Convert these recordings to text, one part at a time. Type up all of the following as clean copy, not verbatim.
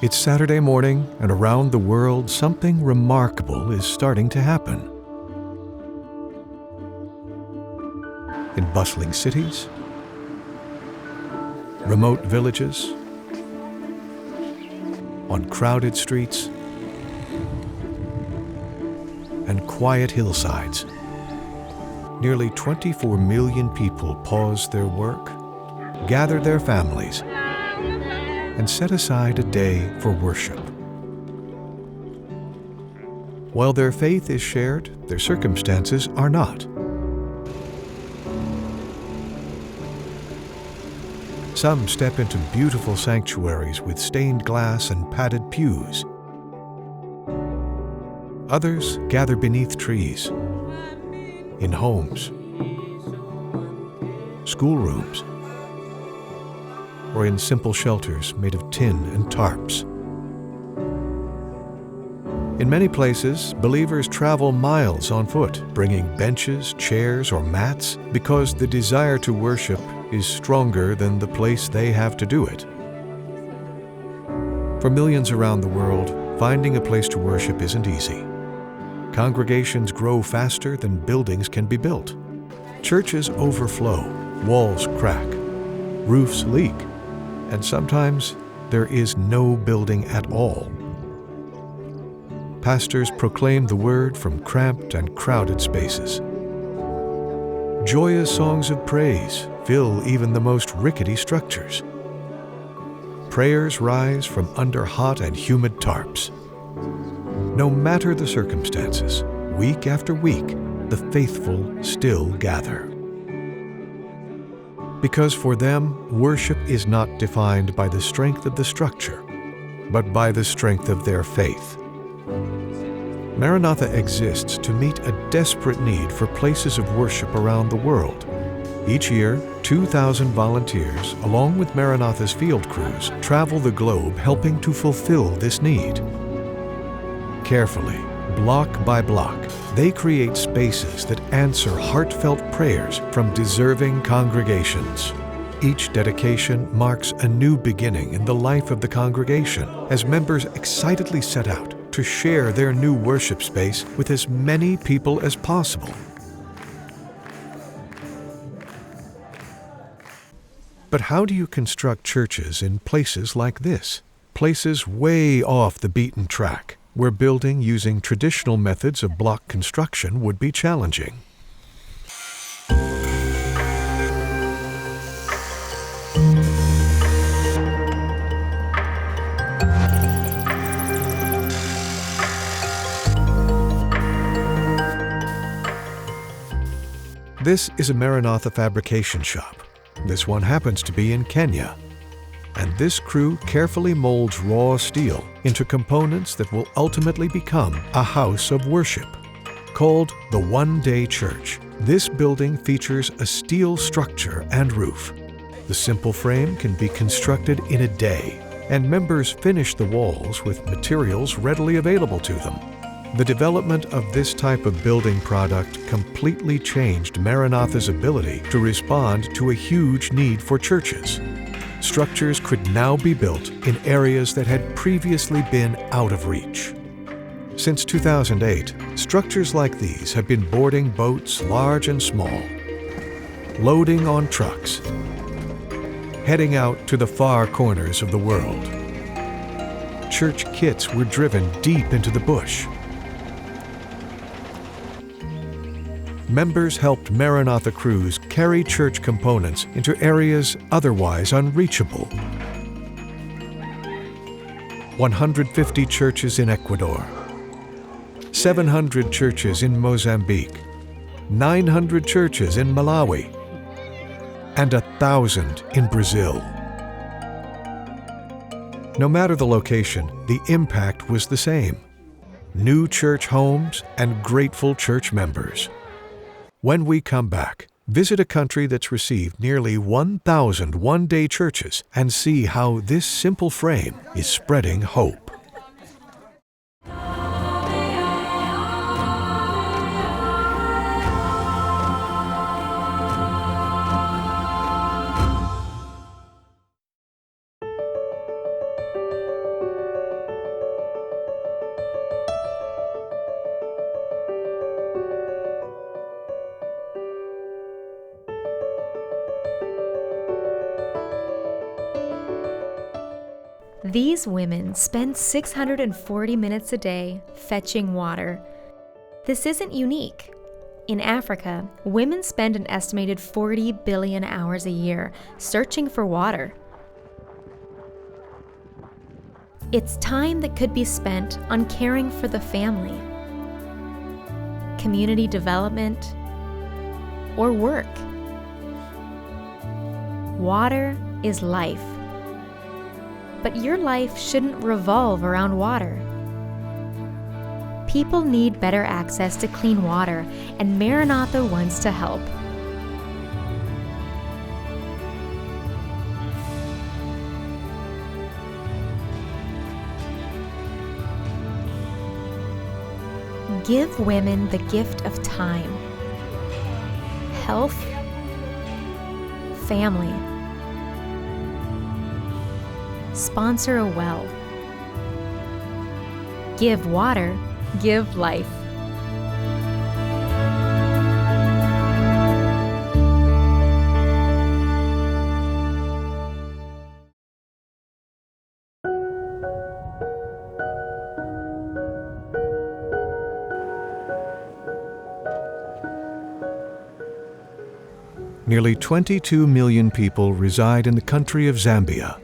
It's Saturday morning, and around the world, something remarkable is starting to happen. In bustling cities, remote villages, on crowded streets, and quiet hillsides, nearly 24 million people pause their work, gather their families, and set aside a day for worship. While their faith is shared, their circumstances are not. Some step into beautiful sanctuaries with stained glass and padded pews. Others gather beneath trees, in homes, schoolrooms, or in simple shelters made of tin and tarps. In many places, believers travel miles on foot, bringing benches, chairs, or mats because the desire to worship is stronger than the place they have to do it. For millions around the world, finding a place to worship isn't easy. Congregations grow faster than buildings can be built. Churches overflow, walls crack, roofs leak, and sometimes there is no building at all. Pastors proclaim the word from cramped and crowded spaces. Joyous songs of praise fill even the most rickety structures. Prayers rise from under hot and humid tarps. No matter the circumstances, week after week, the faithful still gather. Because for them, worship is not defined by the strength of the structure, but by the strength of their faith. Maranatha exists to meet a desperate need for places of worship around the world. Each year, 2,000 volunteers, along with Maranatha's field crews, travel the globe helping to fulfill this need. Carefully, block by block, they create spaces that answer heartfelt prayers from deserving congregations. Each dedication marks a new beginning in the life of the congregation as members excitedly set out to share their new worship space with as many people as possible. But how do you construct churches in places like this? Places way off the beaten track, where building using traditional methods of block construction would be challenging. This is a Maranatha fabrication shop. This one happens to be in Kenya. And this crew carefully molds raw steel into components that will ultimately become a house of worship. Called the One Day Church, this building features a steel structure and roof. The simple frame can be constructed in a day, and members finish the walls with materials readily available to them. The development of this type of building product completely changed Maranatha's ability to respond to a huge need for churches. Structures could now be built in areas that had previously been out of reach. Since 2008, structures like these have been boarding boats large and small, loading on trucks, heading out to the far corners of the world. Church kits were driven deep into the bush. Members helped Maranatha crews carry church components into areas otherwise unreachable. 150 churches in Ecuador, 700 churches in Mozambique, 900 churches in Malawi, and 1,000 in Brazil. No matter the location, the impact was the same: new church homes and grateful church members. When we come back, visit a country that's received nearly 1,000 one-day churches and see how this simple frame is spreading hope. These women spend 640 minutes a day fetching water. This isn't unique. In Africa, women spend an estimated 40 billion hours a year searching for water. It's time that could be spent on caring for the family, community development, or work. Water is life. But your life shouldn't revolve around water. People need better access to clean water, and Maranatha wants to help. Give women the gift of time, health, family. Sponsor a well. Give water, give life. Nearly 22 million people reside in the country of Zambia.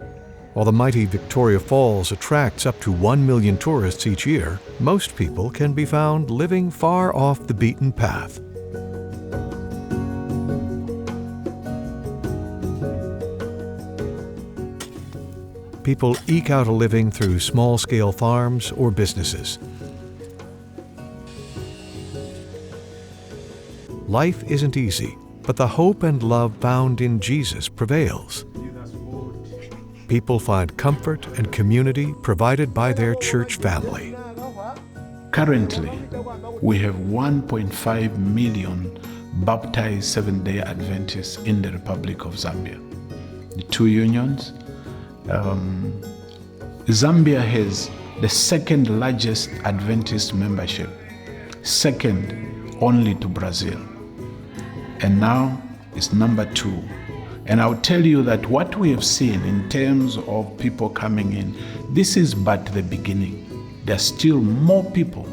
While the mighty Victoria Falls attracts up to 1 million tourists each year, most people can be found living far off the beaten path. People eke out a living through small-scale farms or businesses. Life isn't easy, but the hope and love found in Jesus prevails. People find comfort and community provided by their church family. Currently, we have 1.5 million baptized Seventh-day Adventists in the Republic of Zambia. The two unions. Zambia has the second largest Adventist membership, second only to Brazil. And now it's number 2. And I'll tell you that what we have seen in terms of people coming in, this is but the beginning. There's still more people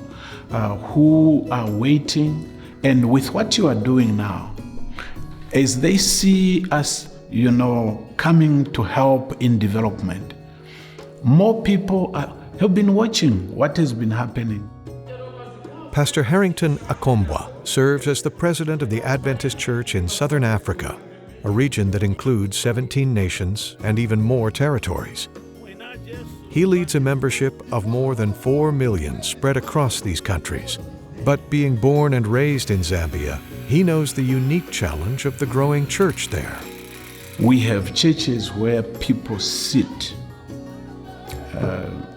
who are waiting. And with what you are doing now, as they see us, coming to help in development, more people have been watching what has been happening. Pastor Harrington Akombwa serves as the president of the Adventist Church in Southern Africa, a region that includes 17 nations and even more territories. He leads a membership of more than 4 million spread across these countries. But being born and raised in Zambia, he knows the unique challenge of the growing church there. We have churches where people sit.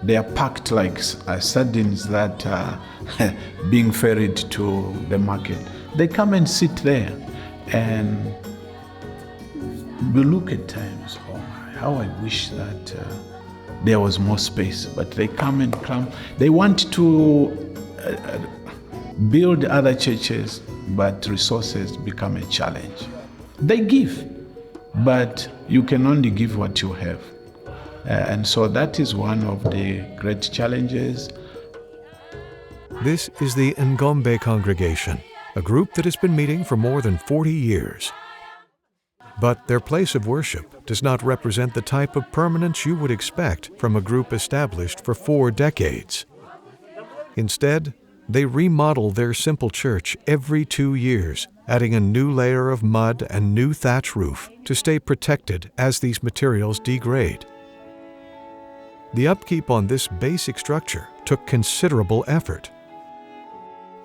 They are packed like sardines that are being ferried to the market. They come and sit there, and we look at times, oh my, how I wish that there was more space. But they come. They want to build other churches, but resources become a challenge. They give, but you can only give what you have. And so that is one of the great challenges. This is the Ngombe congregation, a group that has been meeting for more than 40 years. But their place of worship does not represent the type of permanence you would expect from a group established for 4 decades. Instead, they remodel their simple church every 2 years, adding a new layer of mud and new thatch roof to stay protected as these materials degrade. The upkeep on this basic structure took considerable effort.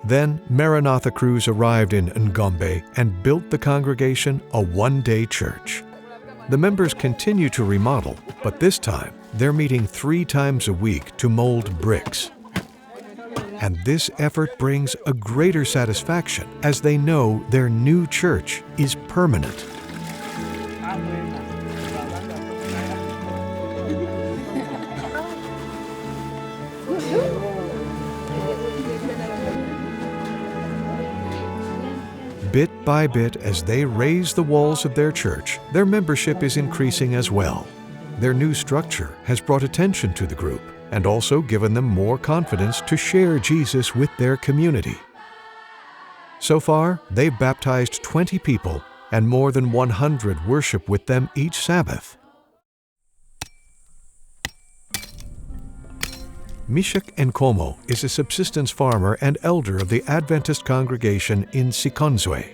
Then Maranatha crews arrived in Ngombe and built the congregation a one-day church. The members continue to remodel, but this time they're meeting 3 times a week to mold bricks. And this effort brings a greater satisfaction as they know their new church is permanent. Bit by bit, as they raise the walls of their church, their membership is increasing as well. Their new structure has brought attention to the group and also given them more confidence to share Jesus with their community. So far, they've baptized 20 people and more than 100 worship with them each Sabbath. Meshach Nkomo is a subsistence farmer and elder of the Adventist congregation in Sikonswe.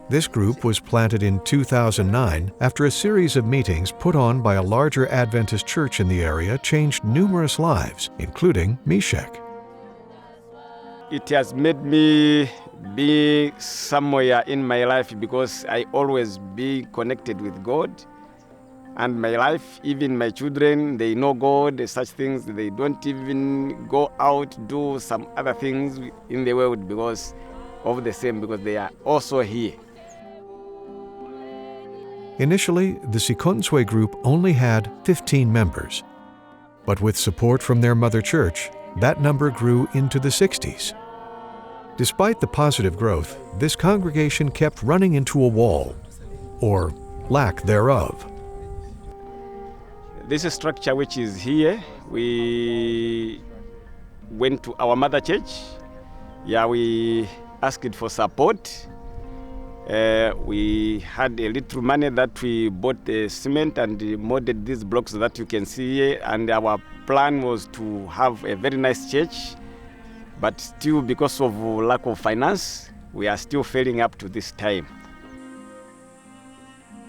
This group was planted in 2009 after a series of meetings put on by a larger Adventist church in the area changed numerous lives, including Meshach. It has made me be somewhere in my life because I always be connected with God. And my life, even my children, they know God, such things. They don't even go out, do some other things in the world because of the same, because they are also here. Initially, the Sikonswe group only had 15 members. But with support from their mother church, that number grew into the 60s. Despite the positive growth, this congregation kept running into a wall, or lack thereof. This structure which is here, we went to our mother church. Yeah, we asked for support. We had a little money that we bought the cement and molded these blocks that you can see here. And our plan was to have a very nice church. But still, because of lack of finance, we are still failing up to this time.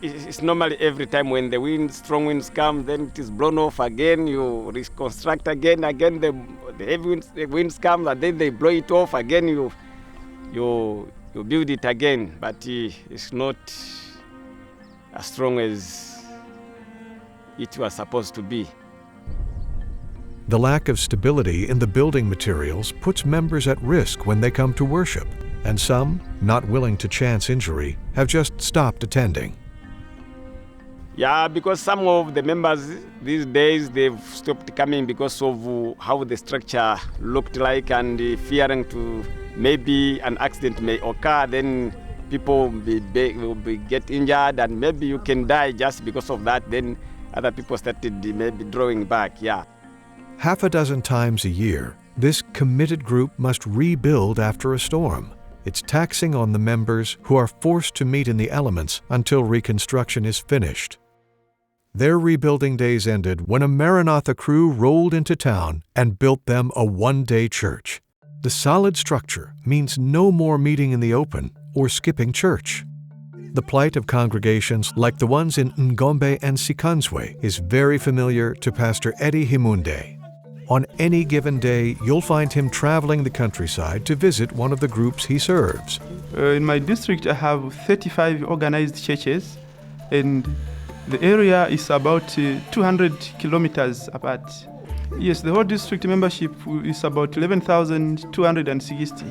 It's normally every time when the strong winds come, then it is blown off again, you reconstruct again, the heavy winds come, and then they blow it off again, you build it again, but it's not as strong as it was supposed to be. The lack of stability in the building materials puts members at risk when they come to worship, and some, not willing to chance injury, have just stopped attending. Yeah, because some of the members these days, they've stopped coming because of how the structure looked like and fearing to maybe an accident may occur, then people will get injured and maybe you can die just because of that. Then other people started maybe drawing back, yeah. Half a dozen times a year, this committed group must rebuild after a storm. It's taxing on the members who are forced to meet in the elements until reconstruction is finished. Their rebuilding days ended when a Maranatha crew rolled into town and built them a one-day church. The solid structure means no more meeting in the open or skipping church. The plight of congregations like the ones in Ngombe and Sikonswe is very familiar to Pastor Eddie Himunde. On any given day, you'll find him traveling the countryside to visit one of the groups he serves. In my district, I have 35 organized churches, and the area is about 200 kilometers apart. Yes, the whole district membership is about 11,260.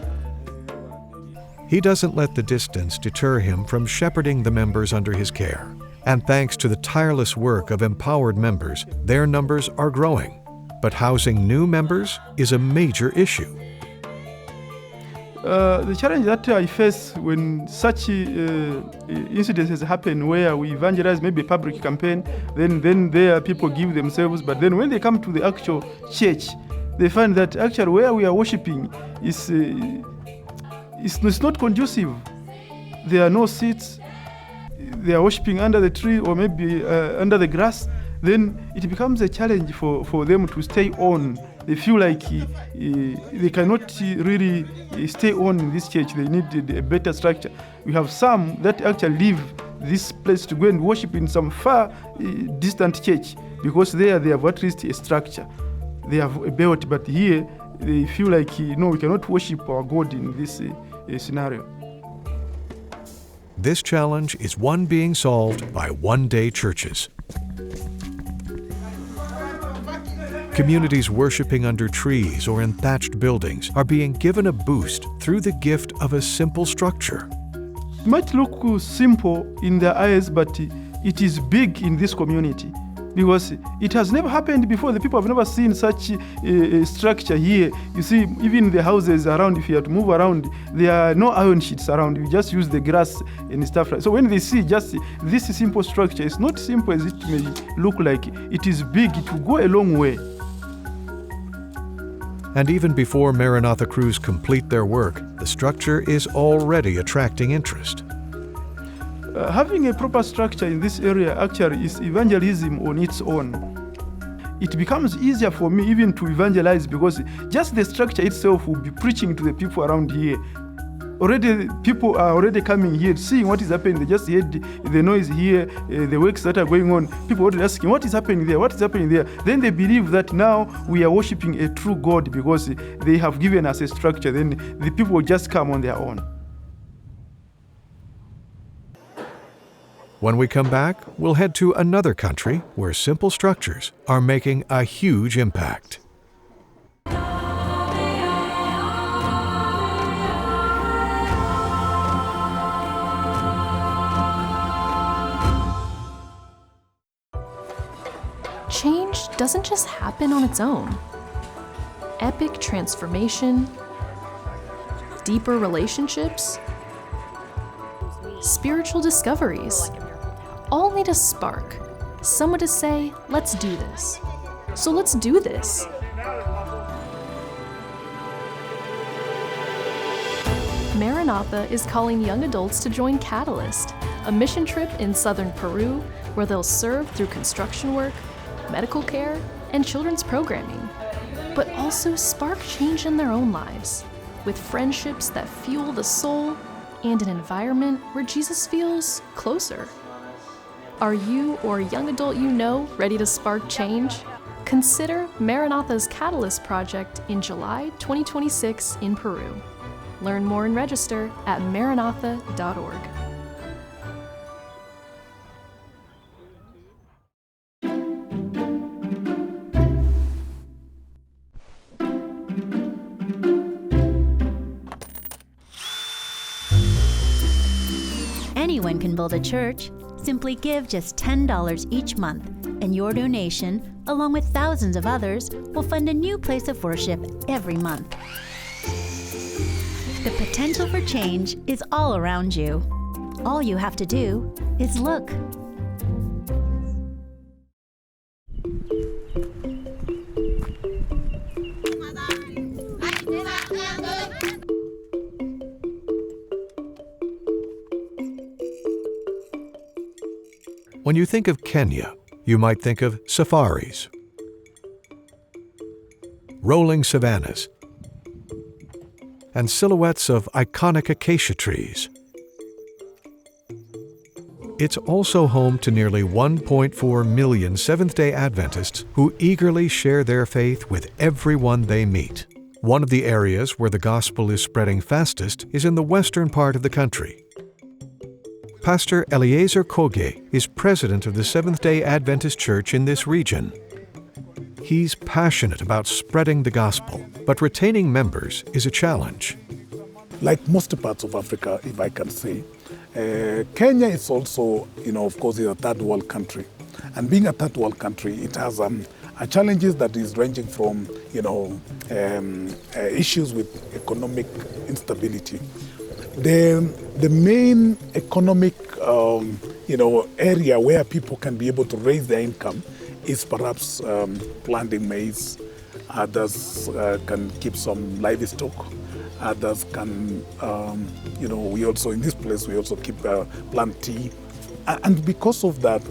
He doesn't let the distance deter him from shepherding the members under his care. And thanks to the tireless work of empowered members, their numbers are growing. But housing new members is a major issue. The challenge that I face when such incidences happen where we evangelize maybe a public campaign, then there people give themselves, but then when they come to the actual church, they find that actually where we are worshiping is not conducive. There are no seats, they are worshiping under the tree or maybe under the grass. Then it becomes a challenge for them to stay on. They feel like they cannot really stay on in this church. They need a better structure. We have some that actually leave this place to go and worship in some far distant church because there they have at least a structure. They have a belt, but here they feel like, no, we cannot worship our God in this scenario. This challenge is one being solved by one-day churches. Communities worshiping under trees or in thatched buildings are being given a boost through the gift of a simple structure. It might look simple in their eyes, but it is big in this community. because it has never happened before. The people have never seen such a structure here. You see, even the houses around, if you have to move around, there are no iron sheets around. You just use the grass and stuff like that. So when they see just this simple structure, it's not simple as it may look like. It is big. It will go a long way. And even before Maranatha crews complete their work, the structure is already attracting interest. Having a proper structure in this area actually is evangelism on its own. It becomes easier for me even to evangelize because just the structure itself will be preaching to the people around here. Already people are already coming here, seeing what is happening. They just heard the noise here, the works that are going on. People are asking, what is happening there? What is happening there? Then they believe that now we are worshiping a true God because they have given us a structure. Then the people will just come on their own. When we come back, we'll head to another country where simple structures are making a huge impact. Change doesn't just happen on its own. Epic transformation, deeper relationships, spiritual discoveries all need a spark, someone to say, let's do this. So let's do this. Maranatha is calling young adults to join Catalyst, a mission trip in southern Peru where they'll serve through construction work, medical care, and children's programming, but also spark change in their own lives with friendships that fuel the soul and an environment where Jesus feels closer. Are you or a young adult you know ready to spark change? Consider Maranatha's Catalyst project in July 2026 in Peru. Learn more and register at maranatha.org. Anyone can build a church. Simply give just $10 each month, and your donation, along with thousands of others, will fund a new place of worship every month. The potential for change is all around you. All you have to do is look. When you think of Kenya, you might think of safaris, rolling savannas, and silhouettes of iconic acacia trees. It's also home to nearly 1.4 million Seventh-day Adventists who eagerly share their faith with everyone they meet. One of the areas where the gospel is spreading fastest is in the western part of the country. Pastor Eliezer Koge is president of the Seventh-day Adventist Church in this region. He's passionate about spreading the gospel, but retaining members is a challenge. Like most parts of Africa, if I can say, Kenya is also, of course, is a third world country. And being a third world country, it has challenges that is ranging from, issues with economic instability. The main economic, area where people can be able to raise their income is perhaps planting maize. Others can keep some livestock. Others can, we also, in this place, we also keep plant tea. And because of that,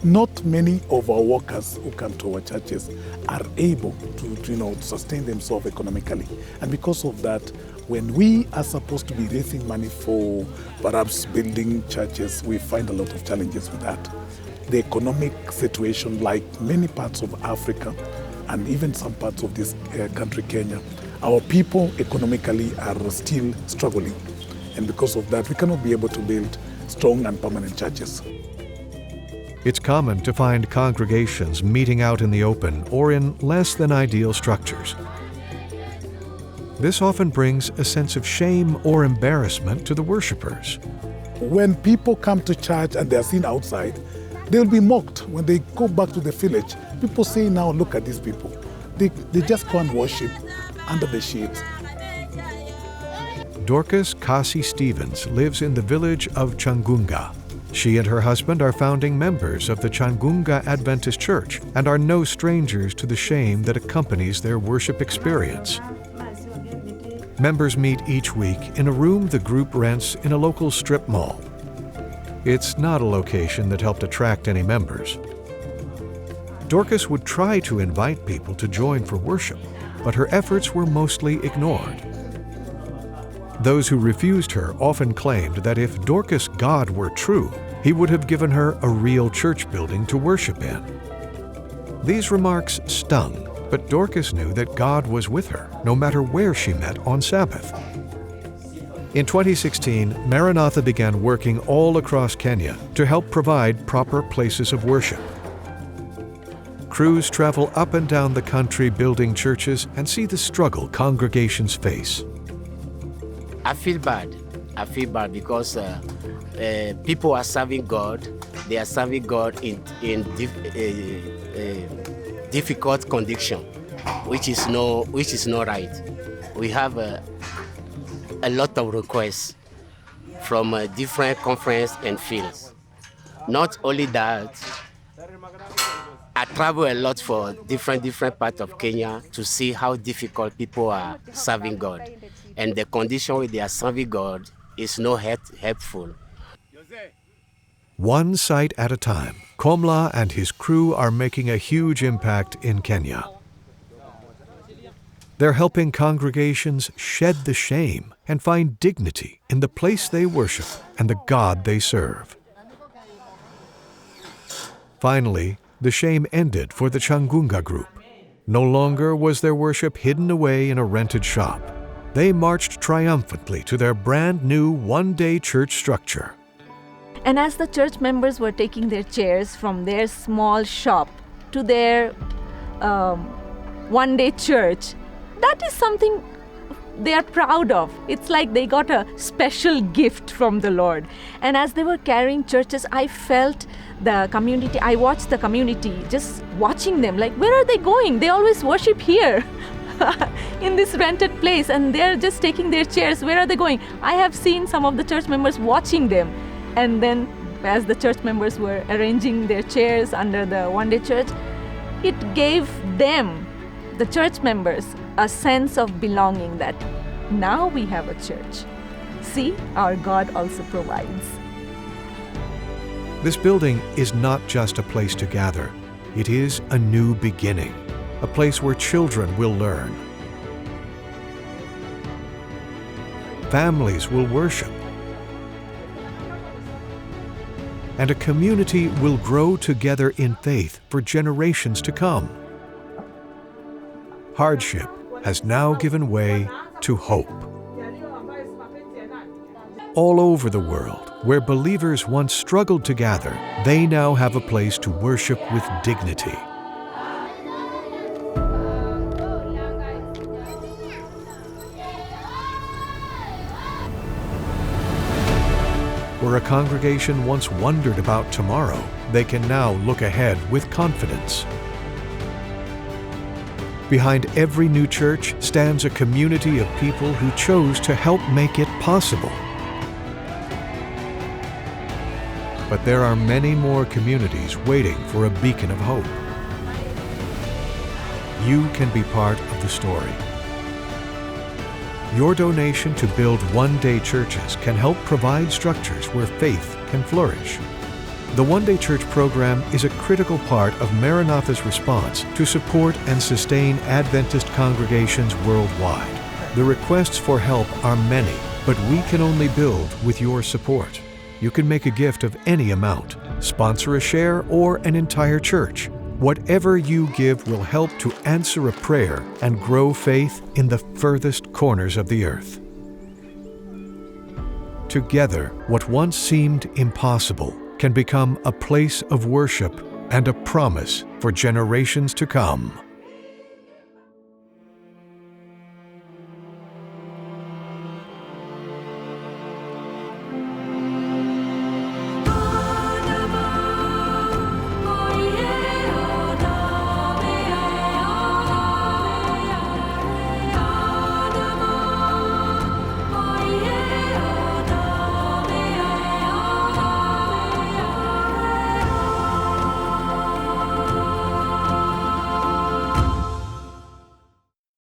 not many of our workers who come to our churches are able to sustain themselves economically. And because of that, when we are supposed to be raising money for perhaps building churches, we find a lot of challenges with that. The economic situation, like many parts of Africa and even some parts of this country, Kenya, our people economically are still struggling. And because of that, we cannot be able to build strong and permanent churches. It's common to find congregations meeting out in the open or in less than ideal structures. This often brings a sense of shame or embarrassment to the worshipers. When people come to church and they are seen outside, They will be mocked when they go back to the village. People say now, look at these people. They just go and worship under the shades. Dorcas Kasi Stevens lives in the village of Changunga. She and her husband are founding members of the Changunga Adventist Church and are no strangers to the shame that accompanies their worship experience. Members meet each week in a room the group rents in a local strip mall. It's not a location that helped attract any members. Dorcas would try to invite people to join for worship, but her efforts were mostly ignored. Those who refused her often claimed that if Dorcas' God were true, he would have given her a real church building to worship in. These remarks stung, but Dorcas knew that God was with her, no matter where she met on Sabbath. In 2016, Maranatha began working all across Kenya to help provide proper places of worship. Crews travel up and down the country building churches and see the struggle congregations face. I feel bad because people are serving God. They are serving God in difficult condition, which is not right. We have a lot of requests from different conferences and fields. Not only that, I travel a lot for different parts of Kenya to see how difficult people are serving God. And the condition where they are serving God is not helpful. One site at a time, Komla and his crew are making a huge impact in Kenya. They're helping congregations shed the shame and find dignity in the place they worship and the God they serve. Finally, the shame ended for the Changunga group. No longer was their worship hidden away in a rented shop. They marched triumphantly to their brand new one-day church structure. And as the church members were taking their chairs from their small shop to their one-day church, that is something they are proud of. It's like they got a special gift from the Lord. And as they were carrying churches, I felt the community. I watched the community, just watching them, like, where are they going? They always worship here in this rented place, and they're just taking their chairs. Where are they going? I have seen some of the church members watching them. And then as the church members were arranging their chairs under the one-day church, it gave them, the church members, a sense of belonging that now we have a church. See, our God also provides. This building is not just a place to gather. It is a new beginning, a place where children will learn. Families will worship. And a community will grow together in faith for generations to come. Hardship has now given way to hope. All over the world, where believers once struggled to gather, they now have a place to worship with dignity. Where a congregation once wondered about tomorrow, they can now look ahead with confidence. Behind every new church stands a community of people who chose to help make it possible. But there are many more communities waiting for a beacon of hope. You can be part of the story. Your donation to build one-day churches can help provide structures where faith can flourish. The One Day Church program is a critical part of Maranatha's response to support and sustain Adventist congregations worldwide. The requests for help are many, but we can only build with your support. You can make a gift of any amount, sponsor a share, or an entire church. Whatever you give will help to answer a prayer and grow faith in the furthest corners of the earth. Together, what once seemed impossible can become a place of worship and a promise for generations to come.